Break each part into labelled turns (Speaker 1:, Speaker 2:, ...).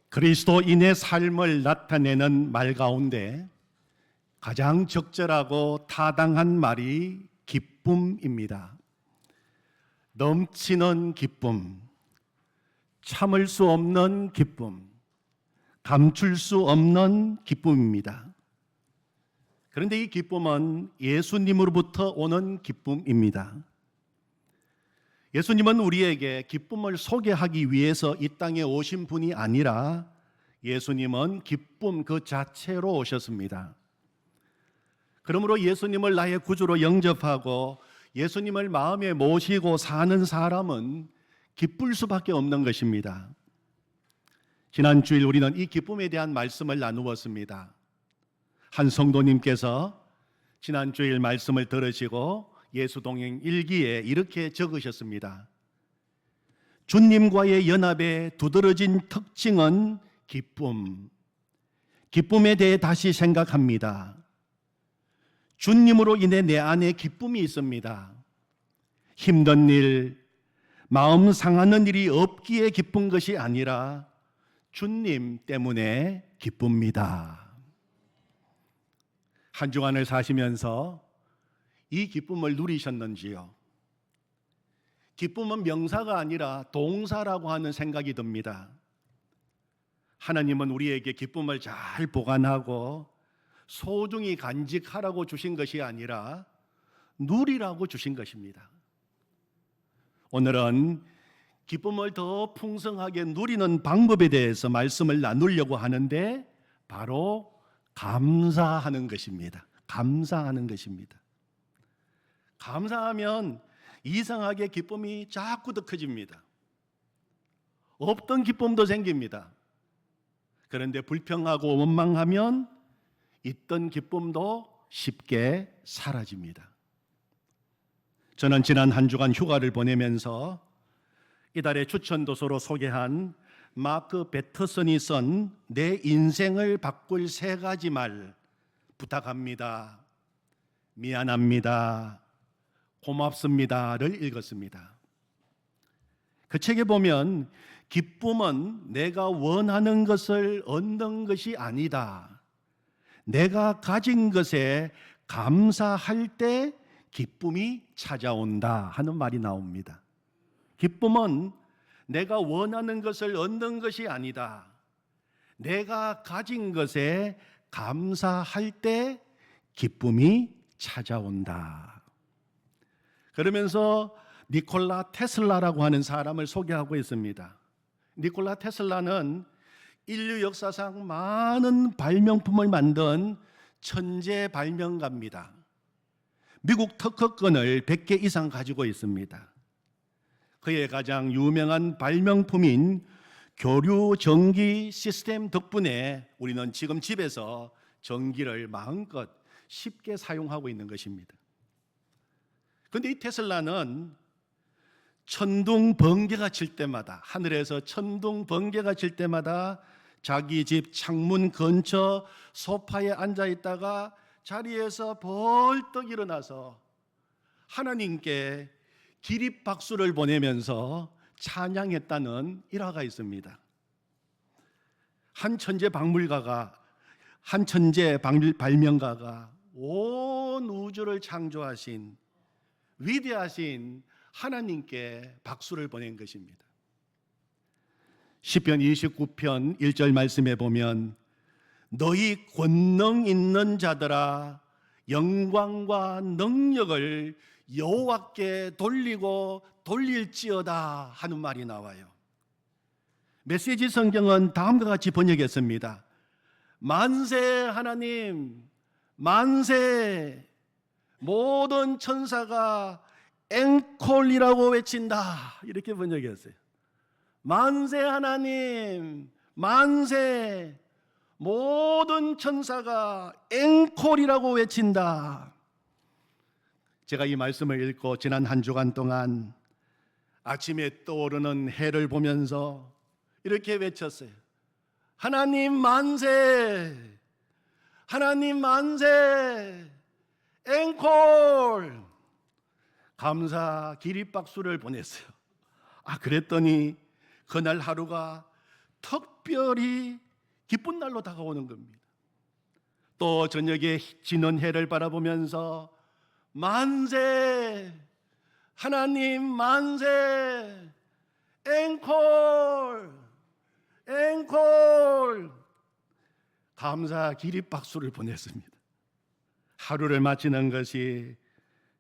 Speaker 1: 그리스도인의 삶을 나타내는 말 가운데 가장 적절하고 타당한 말이 기쁨입니다. 넘치는 기쁨, 참을 수 없는 기쁨, 감출 수 없는 기쁨입니다. 그런데 이 기쁨은 예수님으로부터 오는 기쁨입니다. 예수님은 우리에게 기쁨을 소개하기 위해서 이 땅에 오신 분이 아니라 예수님은 기쁨 그 자체로 오셨습니다. 그러므로 예수님을 나의 구주로 영접하고 예수님을 마음에 모시고 사는 사람은 기쁠 수밖에 없는 것입니다. 지난 주일 우리는 이 기쁨에 대한 말씀을 나누었습니다. 한 성도님께서 지난 주일 말씀을 들으시고 예수동행 일기에 이렇게 적으셨습니다. 주님과의 연합의 두드러진 특징은 기쁨. 기쁨에 대해 다시 생각합니다. 주님으로 인해 내 안에 기쁨이 있습니다. 힘든 일, 마음 상하는 일이 없기에 기쁜 것이 아니라 주님 때문에 기쁩니다. 한 주간을 사시면서 이 기쁨을 누리셨는지요? 기쁨은 명사가 아니라 동사라고 하는 생각이 듭니다. 하나님은 우리에게 기쁨을 잘 보관하고 소중히 간직하라고 주신 것이 아니라 누리라고 주신 것입니다. 오늘은 기쁨을 더 풍성하게 누리는 방법에 대해서 말씀을 나누려고 하는데 바로 감사하는 것입니다. 감사하는 것입니다. 감사하면 이상하게 기쁨이 자꾸 더 커집니다. 없던 기쁨도 생깁니다. 그런데 불평하고 원망하면 있던 기쁨도 쉽게 사라집니다. 저는 지난 한 주간 휴가를 보내면서 이달의 추천도서로 소개한 마크 베터슨이 쓴 내 인생을 바꿀 3가지 말, 부탁합니다, 미안합니다, 고맙습니다를 읽었습니다. 그 책에 보면 기쁨은 내가 원하는 것을 얻는 것이 아니다. 내가 가진 것에 감사할 때 기쁨이 찾아온다 하는 말이 나옵니다. 기쁨은 내가 원하는 것을 얻는 것이 아니다. 내가 가진 것에 감사할 때 기쁨이 찾아온다. 그러면서 니콜라 테슬라라고 하는 사람을 소개하고 있습니다. 니콜라 테슬라는 인류 역사상 많은 발명품을 만든 천재 발명가입니다. 미국 특허권을 100개 이상 가지고 있습니다. 그의 가장 유명한 발명품인 교류 전기 시스템 덕분에 우리는 지금 집에서 전기를 마음껏 쉽게 사용하고 있는 것입니다. 그런데 이 테슬라는 천둥 번개가 칠 때마다, 하늘에서 천둥 번개가 칠 때마다 자기 집 창문 근처 소파에 앉아 있다가 자리에서 벌떡 일어나서 하나님께 기립박수를 보내면서 찬양했다는 일화가 있습니다. 한 천재 발명가가 온 우주를 창조하신 위대하신 하나님께 박수를 보낸 것입니다. 시편 29편 1절 말씀에 보면 너희 권능 있는 자들아 영광과 능력을 여호와께 돌리고 돌릴지어다 하는 말이 나와요. 메시지 성경은 다음과 같이 번역했습니다. 만세 하나님, 만세, 모든 천사가 앵콜이라고 외친다, 이렇게 번역했어요. 만세 하나님, 만세, 모든 천사가 앵콜이라고 외친다. 제가 이 말씀을 읽고 지난 한 주간 동안 아침에 떠오르는 해를 보면서 이렇게 외쳤어요. 하나님 만세, 하나님 만세, 앵콜. 감사 기립박수를 보냈어요. 그랬더니 그날 하루가 특별히 기쁜 날로 다가오는 겁니다. 또 저녁에 지는 해를 바라보면서 만세, 하나님 만세, 앵콜, 앵콜, 감사 기립박수를 보냈습니다. 하루를 마치는 것이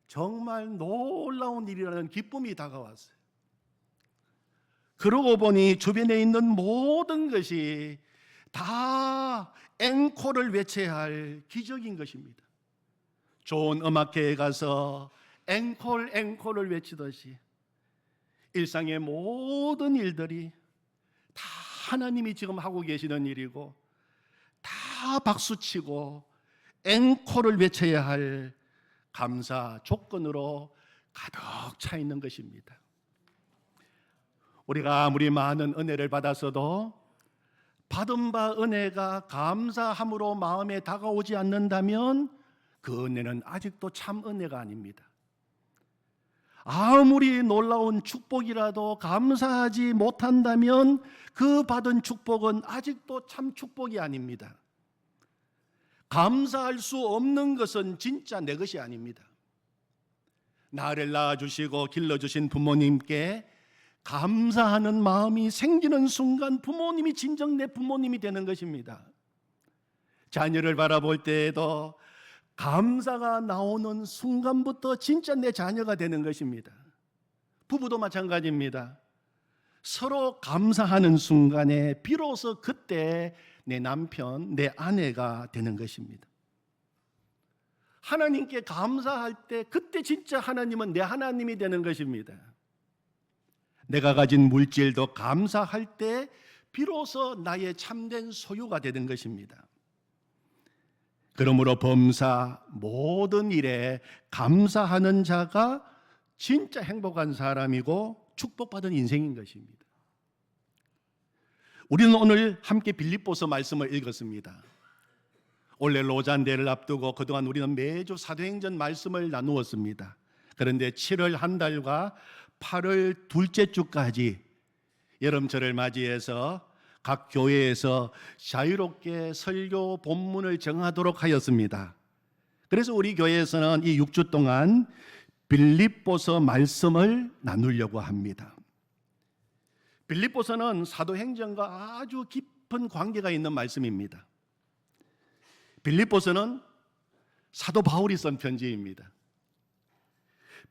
Speaker 1: 정말 놀라운 일이라는 기쁨이 다가왔어요. 그러고 보니 주변에 있는 모든 것이 다 앵콜을 외쳐야 할 기적인 것입니다. 좋은 음악회에 가서 앵콜, 앵콜을 외치듯이 일상의 모든 일들이 다 하나님이 지금 하고 계시는 일이고 다 박수치고 앵콜을 외쳐야 할 감사 조건으로 가득 차 있는 것입니다. 우리가 아무리 많은 은혜를 받았어도 받은 바 은혜가 감사함으로 마음에 다가오지 않는다면 그 은혜는 아직도 참 은혜가 아닙니다. 아무리 놀라운 축복이라도 감사하지 못한다면 그 받은 축복은 아직도 참 축복이 아닙니다. 감사할 수 없는 것은 진짜 내 것이 아닙니다. 나를 낳아주시고 길러주신 부모님께 감사하는 마음이 생기는 순간 부모님이 진정 내 부모님이 되는 것입니다. 자녀를 바라볼 때에도 감사가 나오는 순간부터 진짜 내 자녀가 되는 것입니다. 부부도 마찬가지입니다. 서로 감사하는 순간에 비로소 그때 내 남편, 내 아내가 되는 것입니다. 하나님께 감사할 때 그때 진짜 하나님은 내 하나님이 되는 것입니다. 내가 가진 물질도 감사할 때 비로소 나의 참된 소유가 되는 것입니다. 그러므로 범사 모든 일에 감사하는 자가 진짜 행복한 사람이고 축복받은 인생인 것입니다. 우리는 오늘 함께 빌립보서 말씀을 읽었습니다. 원래 로잔대를 앞두고 그동안 우리는 매주 사도행전 말씀을 나누었습니다. 그런데 7월 한 달과 8월 둘째 주까지 여름철을 맞이해서 각 교회에서 자유롭게 설교 본문을 정하도록 하였습니다. 그래서 우리 교회에서는 이 6주 동안 빌립보서 말씀을 나누려고 합니다. 빌립보서는 사도행전과 아주 깊은 관계가 있는 말씀입니다. 빌립보서는 사도 바울이 쓴 편지입니다.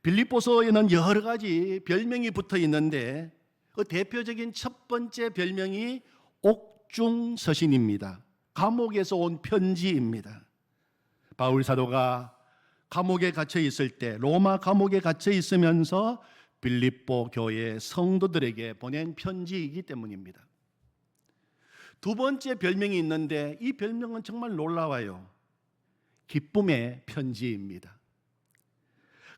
Speaker 1: 빌립보서에는 여러 가지 별명이 붙어 있는데 그 대표적인 첫 번째 별명이 옥중서신입니다. 감옥에서 온 편지입니다. 바울 사도가 감옥에 갇혀 있을 때 로마 감옥에 갇혀 있으면서 빌립보 교회 성도들에게 보낸 편지이기 때문입니다. 두 번째 별명이 있는데 이 별명은 정말 놀라워요. 기쁨의 편지입니다.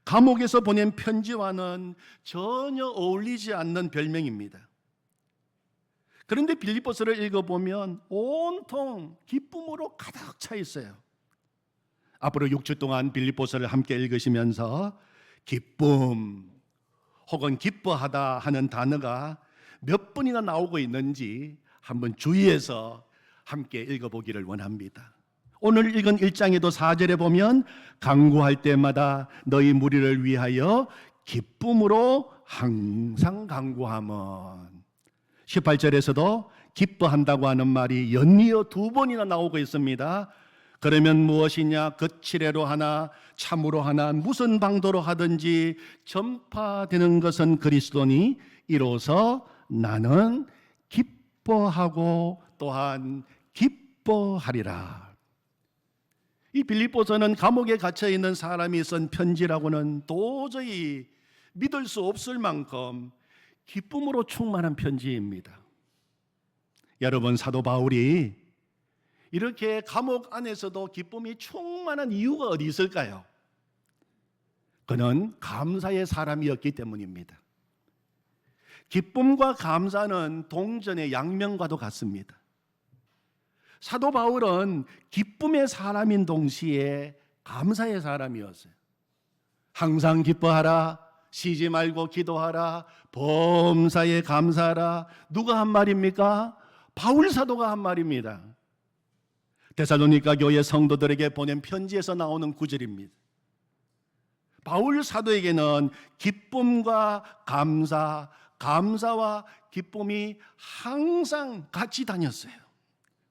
Speaker 1: 감옥에서 보낸 편지와는 전혀 어울리지 않는 별명입니다. 그런데 빌립보서를 읽어보면 온통 기쁨으로 가득 차 있어요. 앞으로 6주 동안 빌립보서를 함께 읽으시면서 기쁨 혹은 기뻐하다 하는 단어가 몇 번이나 나오고 있는지 한번 주의해서 함께 읽어보기를 원합니다. 오늘 읽은 1장에도 4절에 보면 간구할 때마다 너희 무리를 위하여 기쁨으로 항상 간구함은, 18절에서도 기뻐한다고 하는 말이 연이어 두 번이나 나오고 있습니다. 그러면 무엇이냐? 거칠애로 하나 참으로 하나 무슨 방도로 하든지 전파되는 것은 그리스도니 이로써 나는 기뻐하고 또한 기뻐하리라. 이 빌립보서는 감옥에 갇혀 있는 사람이 쓴 편지라고는 도저히 믿을 수 없을 만큼 기쁨으로 충만한 편지입니다. 여러분, 사도 바울이 이렇게 감옥 안에서도 기쁨이 충만한 이유가 어디 있을까요? 그는 감사의 사람이었기 때문입니다. 기쁨과 감사는 동전의 양면과도 같습니다. 사도 바울은 기쁨의 사람인 동시에 감사의 사람이었어요. 항상 기뻐하라, 쉬지 말고 기도하라, 범사에 감사하라. 누가 한 말입니까? 바울 사도가 한 말입니다. 데살로니가 교회 성도들에게 보낸 편지에서 나오는 구절입니다. 바울 사도에게는 기쁨과 감사, 감사와 기쁨이 항상 같이 다녔어요.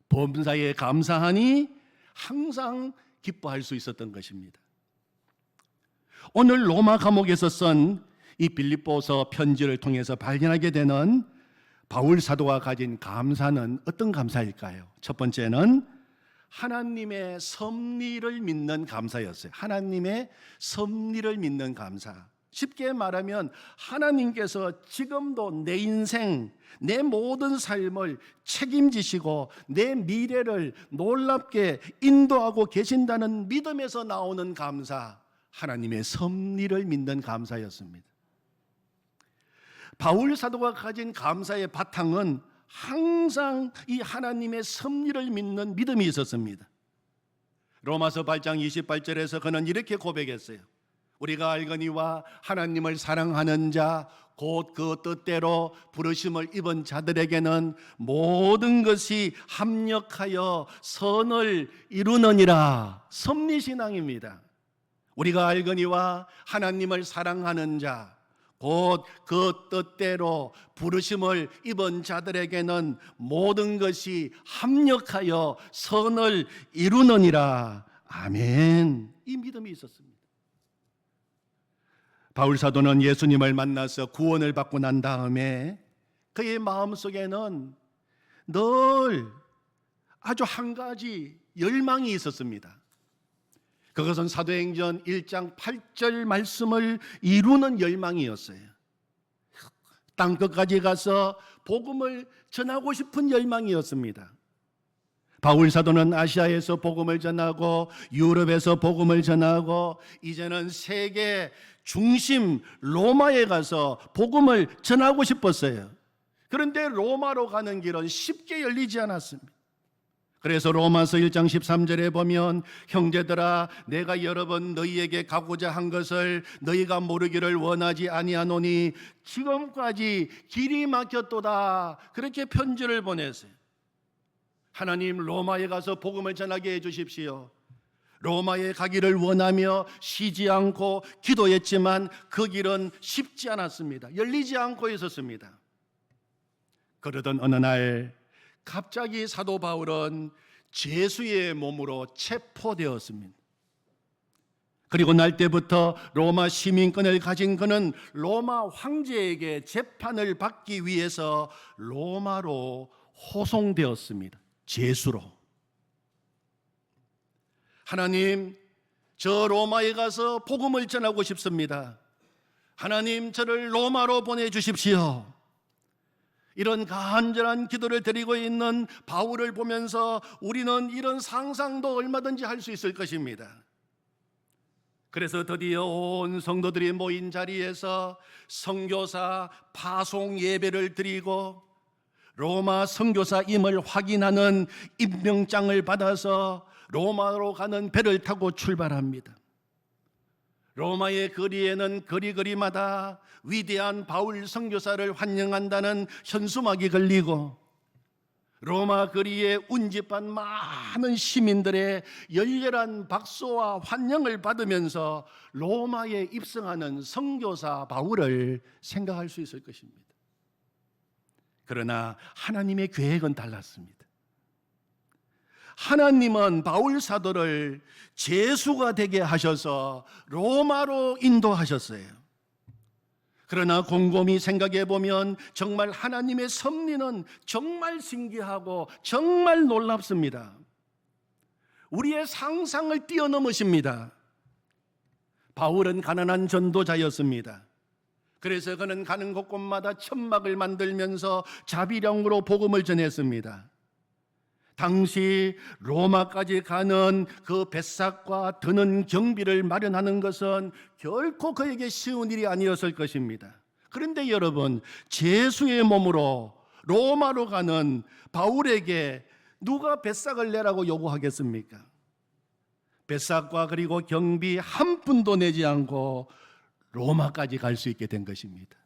Speaker 1: 범사에 감사하니 항상 기뻐할 수 있었던 것입니다. 오늘 로마 감옥에서 쓴 이 빌립보서 편지를 통해서 발견하게 되는 바울 사도가 가진 감사는 어떤 감사일까요? 첫 번째는 하나님의 섭리를 믿는 감사였어요. 하나님의 섭리를 믿는 감사. 쉽게 말하면 하나님께서 지금도 내 인생, 내 모든 삶을 책임지시고 내 미래를 놀랍게 인도하고 계신다는 믿음에서 나오는 감사, 하나님의 섭리를 믿는 감사였습니다. 바울 사도가 가진 감사의 바탕은 항상 이 하나님의 섭리를 믿는 믿음이 있었습니다. 로마서 8장 28절에서 그는 이렇게 고백했어요. 우리가 알거니와 하나님을 사랑하는 자 곧 그 뜻대로 부르심을 입은 자들에게는 모든 것이 합력하여 선을 이루느니라. 섭리신앙입니다. 우리가 알거니와 하나님을 사랑하는 자 곧 그 뜻대로 부르심을 입은 자들에게는 모든 것이 합력하여 선을 이루느니라. 아멘. 이 믿음이 있었습니다. 바울 사도는 예수님을 만나서 구원을 받고 난 다음에 그의 마음속에는 늘 아주 한 가지 열망이 있었습니다. 그것은 사도행전 1장 8절 말씀을 이루는 열망이었어요. 땅끝까지 가서 복음을 전하고 싶은 열망이었습니다. 바울 사도는 아시아에서 복음을 전하고 유럽에서 복음을 전하고 이제는 세계 중심 로마에 가서 복음을 전하고 싶었어요. 그런데 로마로 가는 길은 쉽게 열리지 않았습니다. 그래서 로마서 1장 13절에 보면 형제들아 내가 여러 번 너희에게 가고자 한 것을 너희가 모르기를 원하지 아니하노니 지금까지 길이 막혔도다. 그렇게 편지를 보냈어요. 하나님 로마에 가서 복음을 전하게 해주십시오. 로마에 가기를 원하며 쉬지 않고 기도했지만 그 길은 쉽지 않았습니다. 열리지 않고 있었습니다. 그러던 어느 날 갑자기 사도 바울은 죄수의 몸으로 체포되었습니다. 그리고 날 때부터 로마 시민권을 가진 그는 로마 황제에게 재판을 받기 위해서 로마로 호송되었습니다. 죄수로. 하나님, 저 로마에 가서 복음을 전하고 싶습니다. 하나님, 저를 로마로 보내주십시오. 이런 간절한 기도를 드리고 있는 바울을 보면서 우리는 이런 상상도 얼마든지 할 수 있을 것입니다. 그래서 드디어 온 성도들이 모인 자리에서 선교사 파송 예배를 드리고 로마 선교사임을 확인하는 임명장을 받아서 로마로 가는 배를 타고 출발합니다. 로마의 거리에는 거리마다 위대한 바울 선교사를 환영한다는 현수막이 걸리고 로마 거리에 운집한 많은 시민들의 열렬한 박수와 환영을 받으면서 로마에 입성하는 선교사 바울을 생각할 수 있을 것입니다. 그러나 하나님의 계획은 달랐습니다. 하나님은 바울 사도를 죄수가 되게 하셔서 로마로 인도하셨어요. 그러나 곰곰이 생각해 보면 정말 하나님의 섭리는 정말 신기하고 정말 놀랍습니다. 우리의 상상을 뛰어넘으십니다. 바울은 가난한 전도자였습니다. 그래서 그는 가는 곳곳마다 천막을 만들면서 자비령으로 복음을 전했습니다. 당시 로마까지 가는 그 뱃삭과 드는 경비를 마련하는 것은 결코 그에게 쉬운 일이 아니었을 것입니다. 그런데 여러분, 죄수의 몸으로 로마로 가는 바울에게 누가 뱃삭을 내라고 요구하겠습니까? 뱃삭과 그리고 경비 한 푼도 내지 않고 로마까지 갈 수 있게 된 것입니다.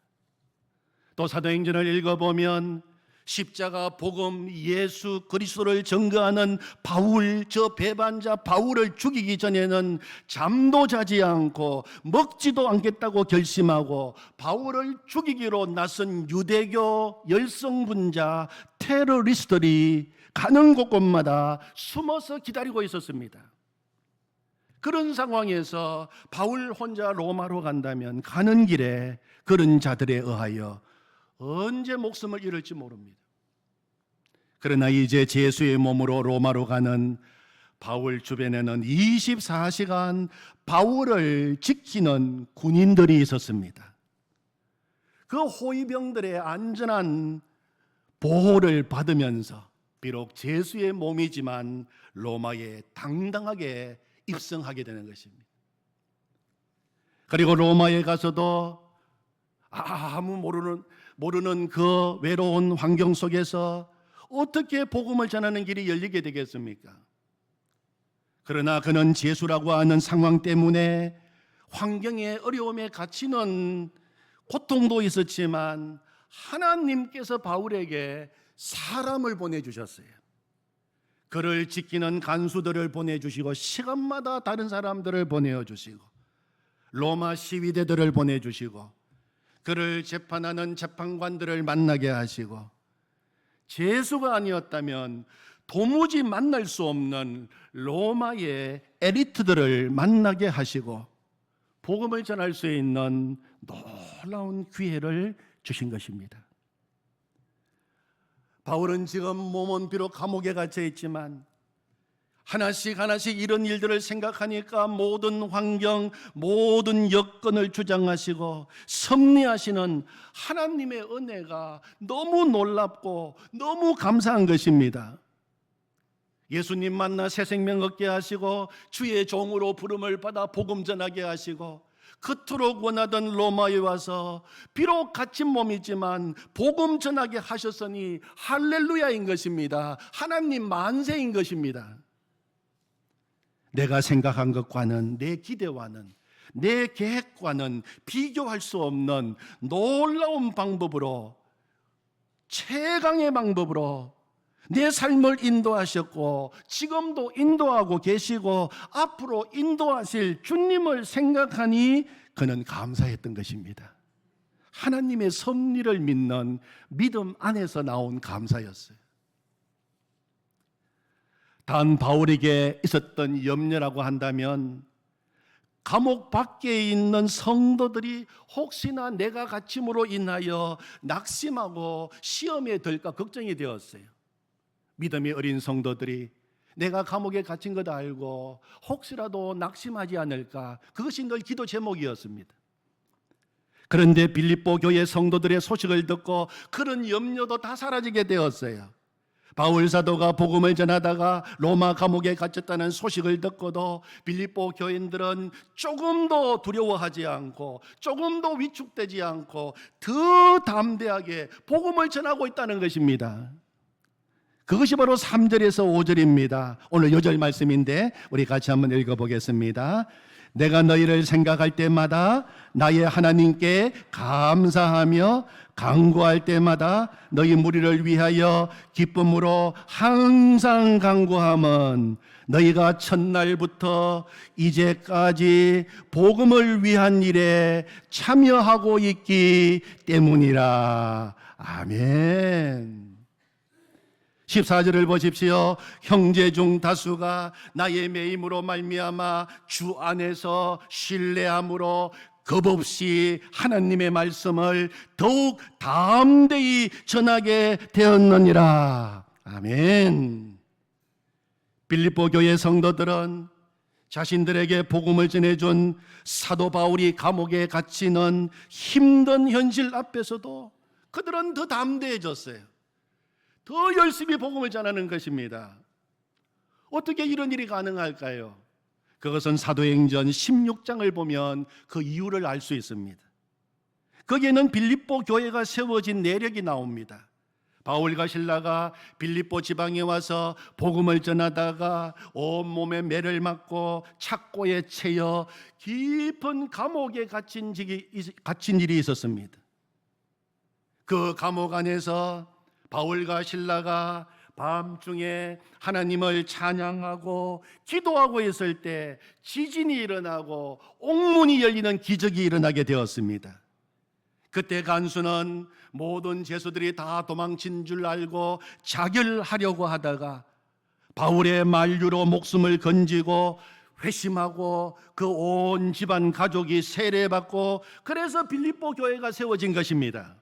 Speaker 1: 또 사도행전을 읽어보면 십자가 복음 예수 그리스도를 증거하는 바울, 저 배반자 바울을 죽이기 전에는 잠도 자지 않고 먹지도 않겠다고 결심하고 바울을 죽이기로 나선 유대교 열성분자 테러리스트들이 가는 곳곳마다 숨어서 기다리고 있었습니다. 그런 상황에서 바울 혼자 로마로 간다면 가는 길에 그런 자들에 의하여 언제 목숨을 잃을지 모릅니다. 그러나 이제 예수의 몸으로 로마로 가는 바울 주변에는 24시간 바울을 지키는 군인들이 있었습니다. 그 호위병들의 안전한 보호를 받으면서 비록 예수의 몸이지만 로마에 당당하게 입성하게 되는 것입니다. 그리고 로마에 가서도 아무 모르는 그 외로운 환경 속에서 어떻게 복음을 전하는 길이 열리게 되겠습니까? 그러나 그는 예수라고 하는 상황 때문에 환경의 어려움에 갇히는 고통도 있었지만 하나님께서 바울에게 사람을 보내주셨어요. 그를 지키는 간수들을 보내주시고 시간마다 다른 사람들을 보내주시고 로마 시위대들을 보내주시고 그를 재판하는 재판관들을 만나게 하시고 예수가 아니었다면 도무지 만날 수 없는 로마의 엘리트들을 만나게 하시고 복음을 전할 수 있는 놀라운 기회를 주신 것입니다. 바울은 지금 몸은 비록 감옥에 갇혀 있지만 하나씩 이런 일들을 생각하니까 모든 환경, 모든 여건을 주장하시고 섭리하시는 하나님의 은혜가 너무 놀랍고 너무 감사한 것입니다. 예수님 만나 새 생명 얻게 하시고 주의 종으로 부름을 받아 복음 전하게 하시고 그토록 원하던 로마에 와서 비록 갇힌 몸이지만 복음 전하게 하셨으니 할렐루야인 것입니다. 하나님 만세인 것입니다. 내가 생각한 것과는 내 기대와는 내 계획과는 비교할 수 없는 놀라운 방법으로 최강의 방법으로 내 삶을 인도하셨고 지금도 인도하고 계시고 앞으로 인도하실 주님을 생각하니 그는 감사했던 것입니다. 하나님의 섭리를 믿는 믿음 안에서 나온 감사였어요. 단 바울에게 있었던 염려라고 한다면 감옥 밖에 있는 성도들이 혹시나 내가 갇힘으로 인하여 낙심하고 시험에 들까 걱정이 되었어요. 믿음이 어린 성도들이 내가 감옥에 갇힌 것 알고 혹시라도 낙심하지 않을까, 그것이 늘 기도 제목이었습니다. 그런데 빌립보 교회 성도들의 소식을 듣고 그런 염려도 다 사라지게 되었어요. 바울 사도가 복음을 전하다가 로마 감옥에 갇혔다는 소식을 듣고도 빌립보 교인들은 조금도 두려워하지 않고 조금도 위축되지 않고 더 담대하게 복음을 전하고 있다는 것입니다. 그것이 바로 3절에서 5절입니다. 오늘 요절 말씀인데 우리 같이 한번 읽어보겠습니다. 내가 너희를 생각할 때마다 나의 하나님께 감사하며 간구할 때마다 너희 무리를 위하여 기쁨으로 항상 간구함은 너희가 첫날부터 이제까지 복음을 위한 일에 참여하고 있기 때문이라. 아멘. 14절을 보십시오. 형제 중 다수가 나의 매임으로 말미암아 주 안에서 신뢰함으로 겁없이 하나님의 말씀을 더욱 담대히 전하게 되었느니라. 아멘. 빌립보 교회 성도들은 자신들에게 복음을 전해준 사도 바울이 감옥에 갇히는 힘든 현실 앞에서도 그들은 더 담대해졌어요. 더 열심히 복음을 전하는 것입니다. 어떻게 이런 일이 가능할까요? 그것은 사도행전 16장을 보면 그 이유를 알 수 있습니다. 거기에는 빌립보 교회가 세워진 내력이 나옵니다. 바울과 실라가 빌립보 지방에 와서 복음을 전하다가 온몸에 매를 맞고 착고에 채여 깊은 감옥에 갇힌 일이 있었습니다. 그 감옥 안에서 바울과 실라가 밤중에 하나님을 찬양하고 기도하고 있을 때 지진이 일어나고 옥문이 열리는 기적이 일어나게 되었습니다. 그때 간수는 모든 죄수들이 다 도망친 줄 알고 자결하려고 하다가 바울의 만류로 목숨을 건지고 회심하고 그 온 집안 가족이 세례받고, 그래서 빌립보 교회가 세워진 것입니다.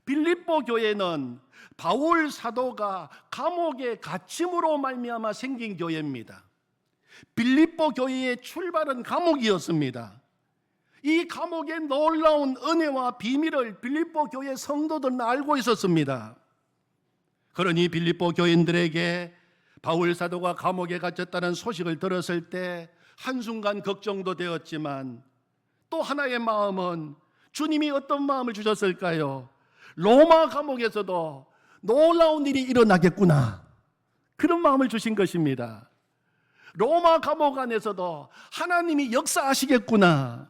Speaker 1: 빌립보 교회는 바울 사도가 감옥에 갇힘으로 말미암아 생긴 교회입니다. 빌립보 교회의 출발은 감옥이었습니다. 이 감옥의 놀라운 은혜와 비밀을 빌립보 교회 성도들은 알고 있었습니다. 그러니 빌립보 교인들에게 바울 사도가 감옥에 갇혔다는 소식을 들었을 때 한순간 걱정도 되었지만, 또 하나의 마음은, 주님이 어떤 마음을 주셨을까요? 로마 감옥에서도 놀라운 일이 일어나겠구나, 그런 마음을 주신 것입니다. 로마 감옥 안에서도 하나님이 역사하시겠구나.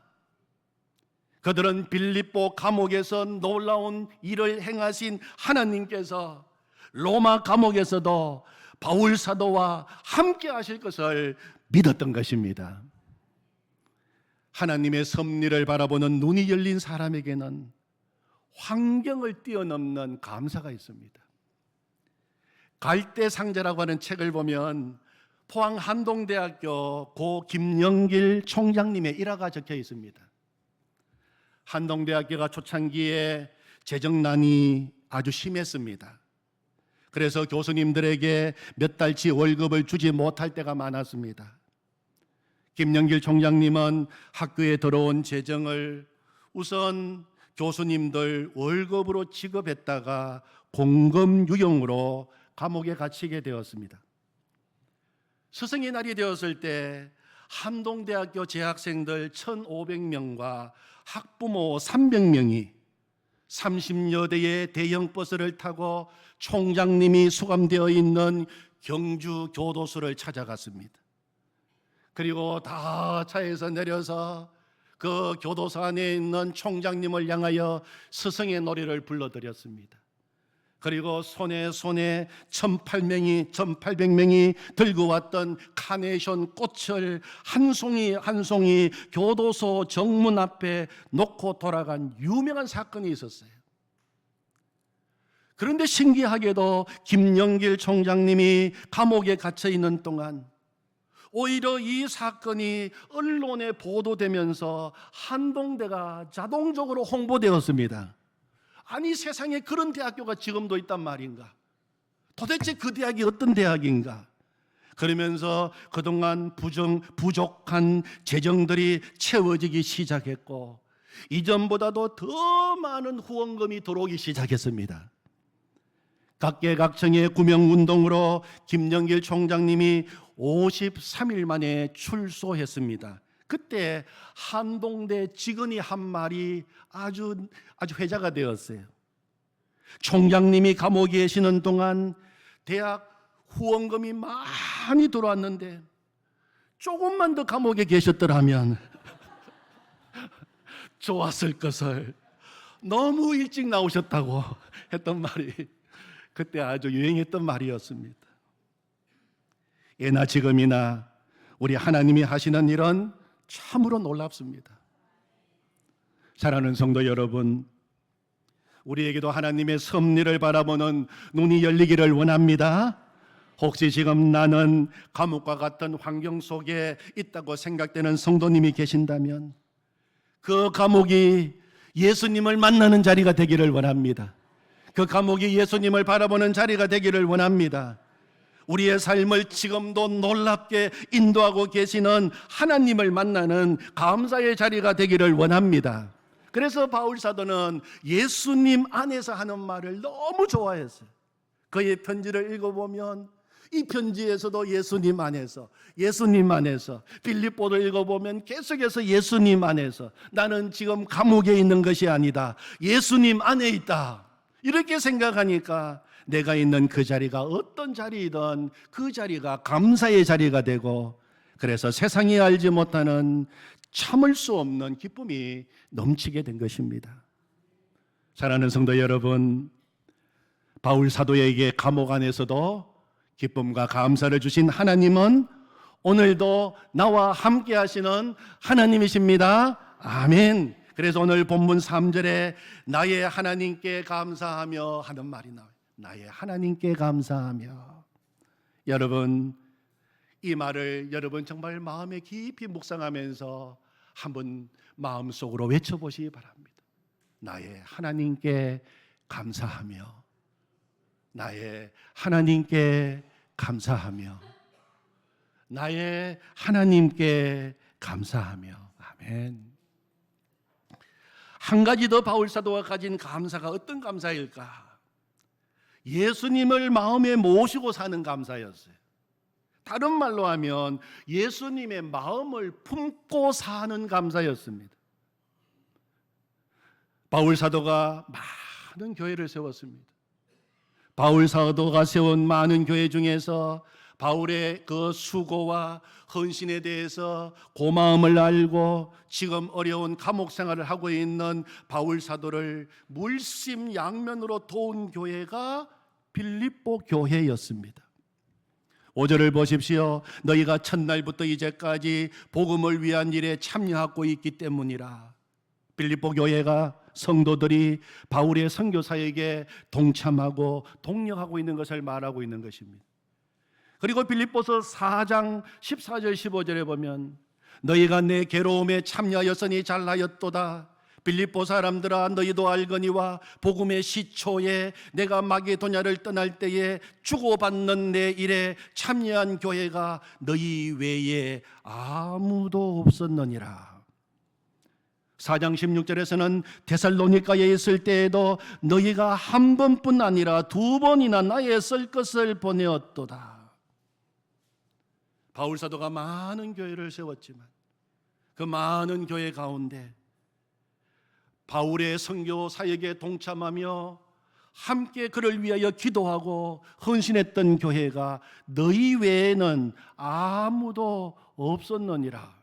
Speaker 1: 그들은 빌립보 감옥에서 놀라운 일을 행하신 하나님께서 로마 감옥에서도 바울 사도와 함께 하실 것을 믿었던 것입니다. 하나님의 섭리를 바라보는 눈이 열린 사람에게는 환경을 뛰어넘는 감사가 있습니다. 갈대상자라고 하는 책을 보면 포항 한동대학교 고 김영길 총장님의 일화가 적혀 있습니다. 한동대학교가 초창기에 재정난이 아주 심했습니다. 그래서 교수님들에게 몇 달치 월급을 주지 못할 때가 많았습니다. 김영길 총장님은 학교에 들어온 재정을 우선 교수님들 월급으로 지급했다가 공금유용으로 감옥에 갇히게 되었습니다. 스승의 날이 되었을 때 한동대학교 재학생들 1,500명과 학부모 300명이 30여 대의 대형 버스를 타고 총장님이 수감되어 있는 경주 교도소를 찾아갔습니다. 그리고 다 차에서 내려서 그 교도소 안에 있는 총장님을 향하여 스승의 노래를 불러드렸습니다. 그리고 손에 1,800명이 들고 왔던 카네이션 꽃을 한 송이 한 송이 교도소 정문 앞에 놓고 돌아간 유명한 사건이 있었어요. 그런데 신기하게도 김영길 총장님이 감옥에 갇혀 있는 동안 오히려 이 사건이 언론에 보도되면서 한동대가 자동적으로 홍보되었습니다. 아니, 세상에 그런 대학교가 지금도 있단 말인가? 도대체 그 대학이 어떤 대학인가? 그러면서 그동안 부족한 재정들이 채워지기 시작했고, 이전보다도 더 많은 후원금이 들어오기 시작했습니다. 각계각층의 구명운동으로 김영길 총장님이 53일 만에 출소했습니다. 그때 한동대 직원이 한 말이 아주 회자가 되었어요. 총장님이 감옥에 계시는 동안 대학 후원금이 많이 들어왔는데 조금만 더 감옥에 계셨더라면 좋았을 것을, 너무 일찍 나오셨다고 했던 말이 그때 아주 유행했던 말이었습니다. 예나 지금이나 우리 하나님이 하시는 일은 참으로 놀랍습니다. 사랑하는 성도 여러분, 우리에게도 하나님의 섭리를 바라보는 눈이 열리기를 원합니다. 혹시 지금 나는 감옥과 같은 환경 속에 있다고 생각되는 성도님이 계신다면 그 감옥이 예수님을 만나는 자리가 되기를 원합니다. 그 감옥이 예수님을 바라보는 자리가 되기를 원합니다. 우리의 삶을 지금도 놀랍게 인도하고 계시는 하나님을 만나는 감사의 자리가 되기를 원합니다. 그래서 바울 사도는 예수님 안에서 하는 말을 너무 좋아했어요. 그의 편지를 읽어보면 이 편지에서도 예수님 안에서 빌립보를 읽어보면 계속해서 예수님 안에서, 나는 지금 감옥에 있는 것이 아니다, 예수님 안에 있다, 이렇게 생각하니까 내가 있는 그 자리가 어떤 자리이든 그 자리가 감사의 자리가 되고, 그래서 세상이 알지 못하는 참을 수 없는 기쁨이 넘치게 된 것입니다. 사랑하는 성도 여러분, 바울 사도에게 감옥 안에서도 기쁨과 감사를 주신 하나님은 오늘도 나와 함께 하시는 하나님이십니다. 아멘. 그래서 오늘 본문 3절에 나의 하나님께 감사하며 하는 말이 나와요. 나의 하나님께 감사하며. 여러분, 이 말을 여러분 정말 마음에 깊이 묵상하면서 한번 마음속으로 외쳐보시기 바랍니다. 나의 하나님께 감사하며, 나의 하나님께 감사하며, 나의 하나님께 감사하며. 아멘. 한 가지 더 바울 사도가 가진 감사가 어떤 감사일까? 예수님을 마음에 모시고 사는 감사였어요. 다른 말로 하면 예수님의 마음을 품고 사는 감사였습니다. 바울 사도가 많은 교회를 세웠습니다. 바울 사도가 세운 많은 교회 중에서 바울의 그 수고와 헌신에 대해서 고마움을 알고 지금 어려운 감옥 생활을 하고 있는 바울 사도를 물심양면으로 도운 교회가 빌립보 교회였습니다. 5절을 보십시오. 너희가 첫날부터 이제까지 복음을 위한 일에 참여하고 있기 때문이라. 빌립보 교회가 성도들이 바울의 선교 사역에 동참하고 동력하고 있는 것을 말하고 있는 것입니다. 그리고 빌립보서 4장 14절 15절에 보면 너희가 내 괴로움에 참여하였으니 잘하였도다. 빌립보 사람들아 너희도 알거니와 복음의 시초에 내가 마게도냐를 떠날 때에 주고받는 내 일에 참여한 교회가 너희 외에 아무도 없었느니라. 4장 16절에서는 데살로니가에 있을 때에도 너희가 한 번뿐 아니라 두 번이나 나의 쓸 것을 보내었도다. 바울 사도가 많은 교회를 세웠지만 그 많은 교회 가운데 바울의 선교 사역에 동참하며 함께 그를 위하여 기도하고 헌신했던 교회가 너희 외에는 아무도 없었느니라.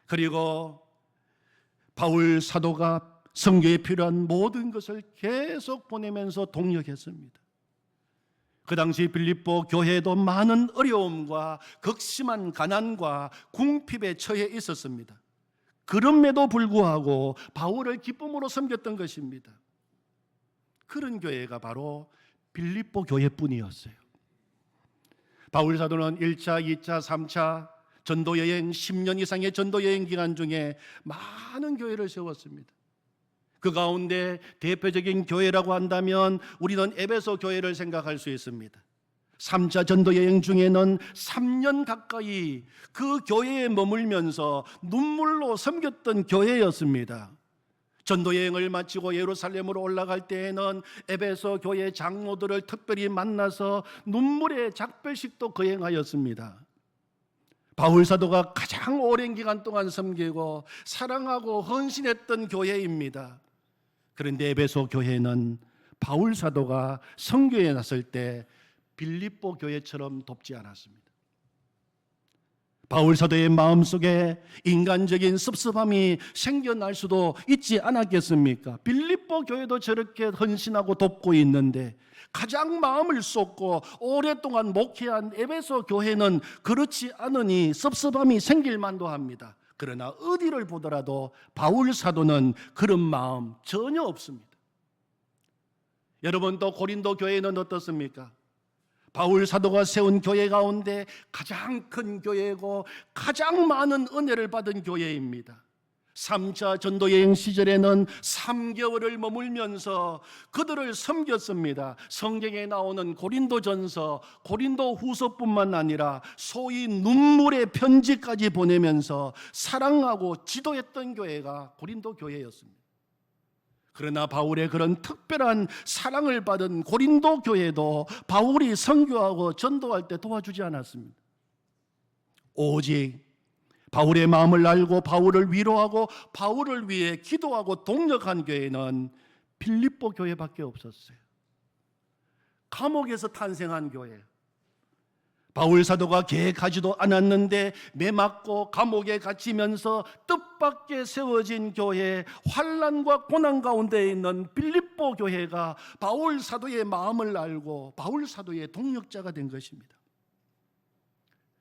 Speaker 1: 그리고 바울 사도가 선교에 필요한 모든 것을 계속 보내면서 동력했습니다. 그 당시 빌립보 교회도 많은 어려움과 극심한 가난과 궁핍에 처해 있었습니다. 그럼에도 불구하고 바울을 기쁨으로 섬겼던 것입니다. 그런 교회가 바로 빌립보 교회뿐이었어요. 바울 사도는 1차, 2차, 3차 전도여행 10년 이상의 전도여행 기간 중에 많은 교회를 세웠습니다. 그 가운데 대표적인 교회라고 한다면 우리는 에베소 교회를 생각할 수 있습니다. 3차 전도여행 중에는 3년 가까이 그 교회에 머물면서 눈물로 섬겼던 교회였습니다. 전도여행을 마치고 예루살렘으로 올라갈 때에는 에베소 교회 장로들을 특별히 만나서 눈물의 작별식도 거행하였습니다. 바울 사도가 가장 오랜 기간 동안 섬기고 사랑하고 헌신했던 교회입니다. 그런데 에베소 교회는 바울 사도가 선교에 나설 때 빌립보 교회처럼 돕지 않았습니다. 바울 사도의 마음속에 인간적인 섭섭함이 생겨날 수도 있지 않았겠습니까? 빌립보 교회도 저렇게 헌신하고 돕고 있는데 가장 마음을 쏟고 오랫동안 목회한 에베소 교회는 그렇지 않으니 섭섭함이 생길 만도 합니다. 그러나 어디를 보더라도 바울 사도는 그런 마음 전혀 없습니다. 여러분, 또 고린도 교회는 어떻습니까? 바울 사도가 세운 교회 가운데 가장 큰 교회고 가장 많은 은혜를 받은 교회입니다. 3차 전도여행 시절에는 3개월을 머물면서 그들을 섬겼습니다. 성경에 나오는 고린도전서, 고린도후서뿐만 아니라 소위 눈물의 편지까지 보내면서 사랑하고 지도했던 교회가 고린도 교회였습니다. 그러나 바울의 그런 특별한 사랑을 받은 고린도 교회도 바울이 선교하고 전도할 때 도와주지 않았습니다. 오직 바울의 마음을 알고 바울을 위로하고 바울을 위해 기도하고 동력한 교회는 빌립보 교회밖에 없었어요. 감옥에서 탄생한 교회, 바울 사도가 계획하지도 않았는데 매맞고 감옥에 갇히면서 뜻밖의 세워진 교회, 환난과 고난 가운데 있는 빌립보 교회가 바울 사도의 마음을 알고 바울 사도의 동력자가 된 것입니다.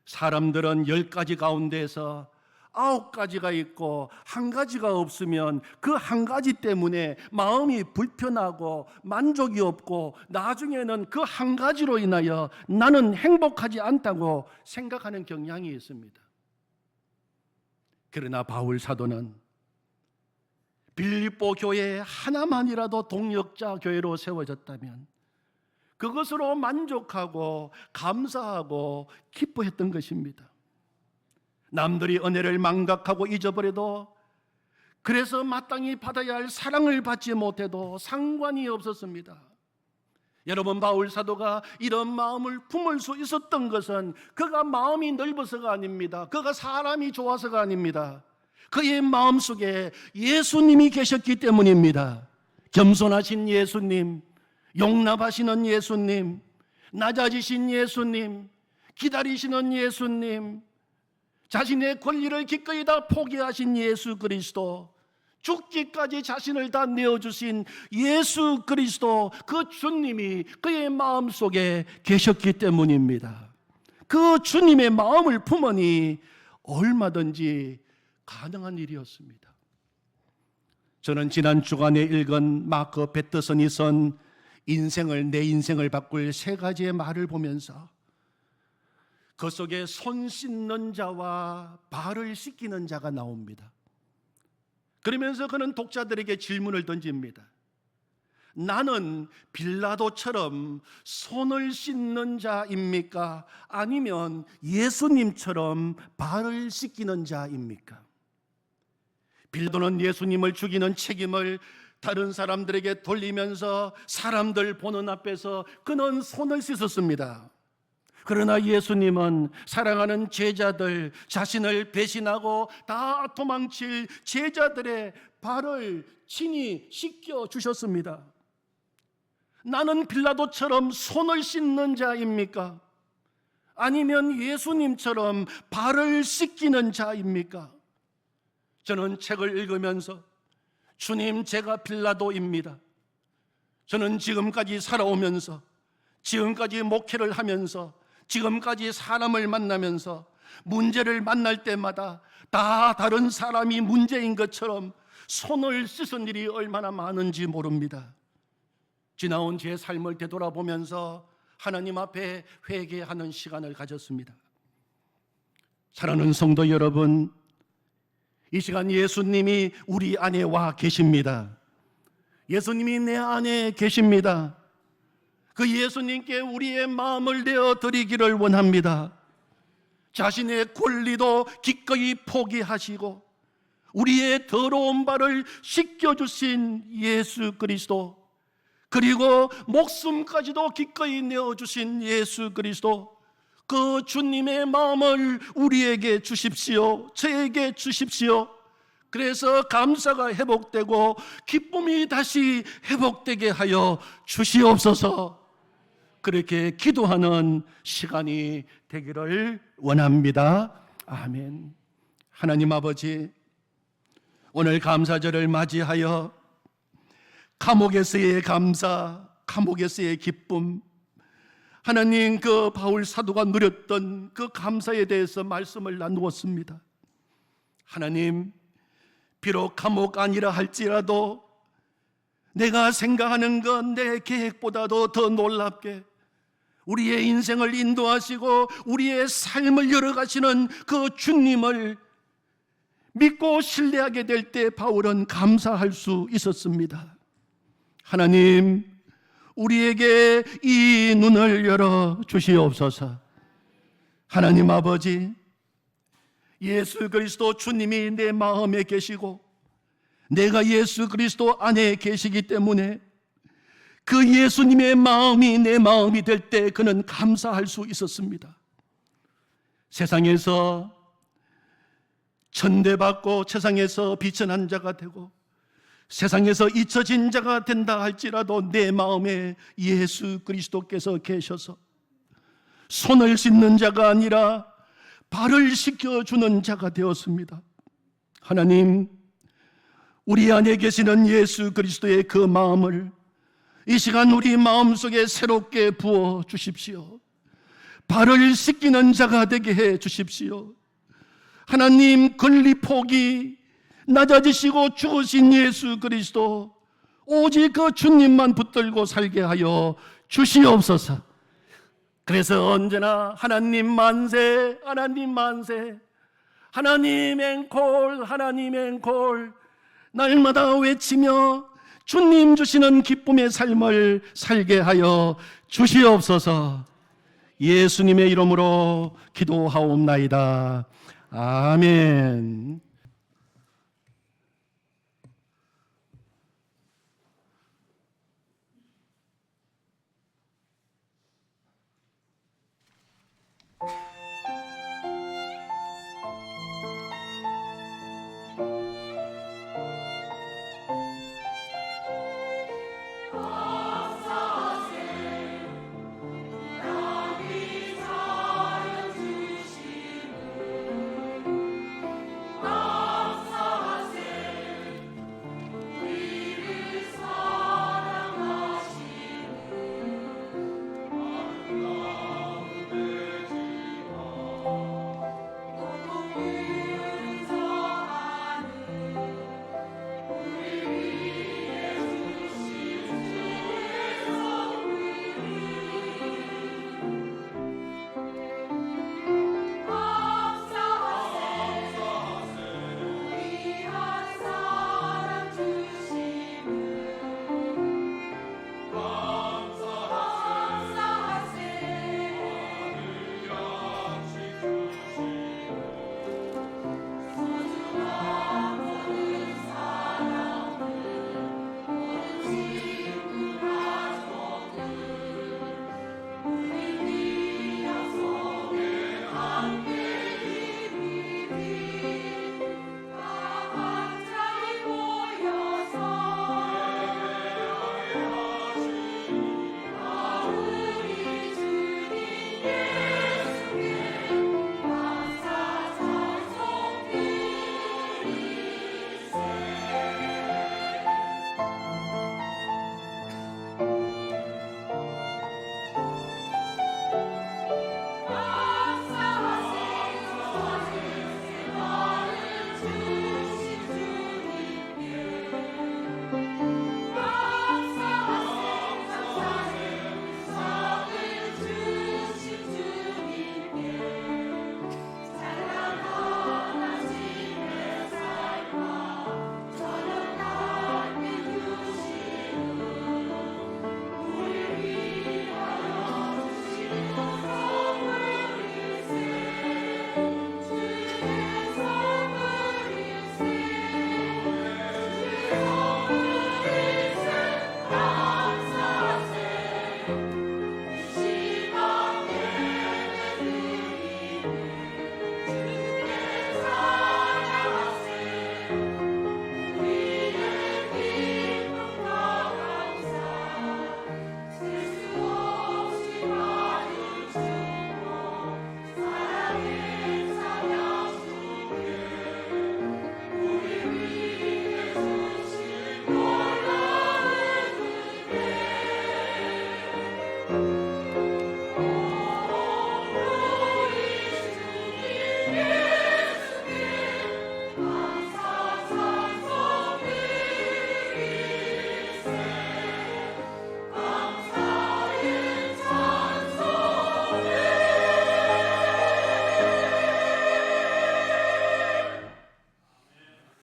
Speaker 1: 사람들은 10가지 가운데서 9가지가 있고 한 가지가 없으면 그 한 가지 때문에 마음이 불편하고 만족이 없고 나중에는 그 한 가지로 인하여 나는 행복하지 않다고 생각하는 경향이 있습니다. 그러나 바울 사도는 빌립보 교회에 하나만이라도 동력자 교회로 세워졌다면 그것으로 만족하고 감사하고 기뻐했던 것입니다. 남들이 은혜를 망각하고 잊어버려도, 그래서 마땅히 받아야 할 사랑을 받지 못해도 상관이 없었습니다. 여러분, 바울 사도가 이런 마음을 품을 수 있었던 것은 그가 마음이 넓어서가 아닙니다. 그가 사람이 좋아서가 아닙니다. 그의 마음속에 예수님이 계셨기 때문입니다. 겸손하신 예수님, 용납하시는 예수님, 낮아지신 예수님, 기다리시는 예수님, 자신의 권리를 기꺼이 다 포기하신 예수 그리스도, 죽기까지 자신을 다 내어주신 예수 그리스도, 그 주님이 그의 마음속에 계셨기 때문입니다. 그 주님의 마음을 품으니 얼마든지 가능한 일이었습니다. 저는 지난 주간에 읽은 마크 배터슨이 쓴 내 인생을 바꿀 3가지의 말을 보면서 그 속에 손 씻는 자와 발을 씻기는 자가 나옵니다. 그러면서 그는 독자들에게 질문을 던집니다. 나는 빌라도처럼 손을 씻는 자입니까? 아니면 예수님처럼 발을 씻기는 자입니까? 빌라도는 예수님을 죽이는 책임을 다른 사람들에게 돌리면서 사람들 보는 앞에서 그는 손을 씻었습니다. 그러나 예수님은 사랑하는 제자들, 자신을 배신하고 다 도망칠 제자들의 발을 친히 씻겨 주셨습니다. 나는 빌라도처럼 손을 씻는 자입니까? 아니면 예수님처럼 발을 씻기는 자입니까? 저는 책을 읽으면서 주님, 제가 빌라도입니다. 저는 지금까지 살아오면서, 지금까지 목회를 하면서, 지금까지 사람을 만나면서 문제를 만날 때마다 다 다른 사람이 문제인 것처럼 손을 씻은 일이 얼마나 많은지 모릅니다. 지나온 제 삶을 되돌아보면서 하나님 앞에 회개하는 시간을 가졌습니다. 사랑하는 성도 여러분, 이 시간 예수님이 우리 안에 와 계십니다. 예수님이 내 안에 계십니다. 그 예수님께 우리의 마음을 내어드리기를 원합니다. 자신의 권리도 기꺼이 포기하시고 우리의 더러운 발을 씻겨주신 예수 그리스도, 그리고 목숨까지도 기꺼이 내어주신 예수 그리스도, 그 주님의 마음을 우리에게 주십시오. 저에게 주십시오. 그래서 감사가 회복되고 기쁨이 다시 회복되게 하여 주시옵소서. 그렇게 기도하는 시간이 되기를 원합니다. 아멘. 하나님 아버지, 오늘 감사절을 맞이하여 감옥에서의 감사, 감옥에서의 기쁨, 하나님, 그 바울 사도가 누렸던 그 감사에 대해서 말씀을 나누었습니다. 하나님, 비록 감옥 아니라 할지라도 내가 생각하는 건 내 계획보다도 더 놀랍게 우리의 인생을 인도하시고 우리의 삶을 열어가시는 그 주님을 믿고 신뢰하게 될 때 바울은 감사할 수 있었습니다. 하나님, 우리에게 이 눈을 열어 주시옵소서. 하나님 아버지, 예수 그리스도 주님이 내 마음에 계시고 내가 예수 그리스도 안에 계시기 때문에 그 예수님의 마음이 내 마음이 될 때 그는 감사할 수 있었습니다. 세상에서 천대받고 세상에서 비천한 자가 되고 세상에서 잊혀진 자가 된다 할지라도 내 마음에 예수 그리스도께서 계셔서 손을 씻는 자가 아니라 발을 씻겨주는 자가 되었습니다. 하나님, 우리 안에 계시는 예수 그리스도의 그 마음을 이 시간 우리 마음속에 새롭게 부어 주십시오. 발을 씻기는 자가 되게 해 주십시오. 하나님, 권리폭이 낮아지시고 죽으신 예수 그리스도, 오직 그 주님만 붙들고 살게 하여 주시옵소서. 그래서 언제나 하나님 만세, 하나님 만세, 하나님 앵콜, 하나님 앵콜, 날마다 외치며 주님 주시는 기쁨의 삶을 살게 하여 주시옵소서. 예수님의 이름으로 기도하옵나이다. 아멘.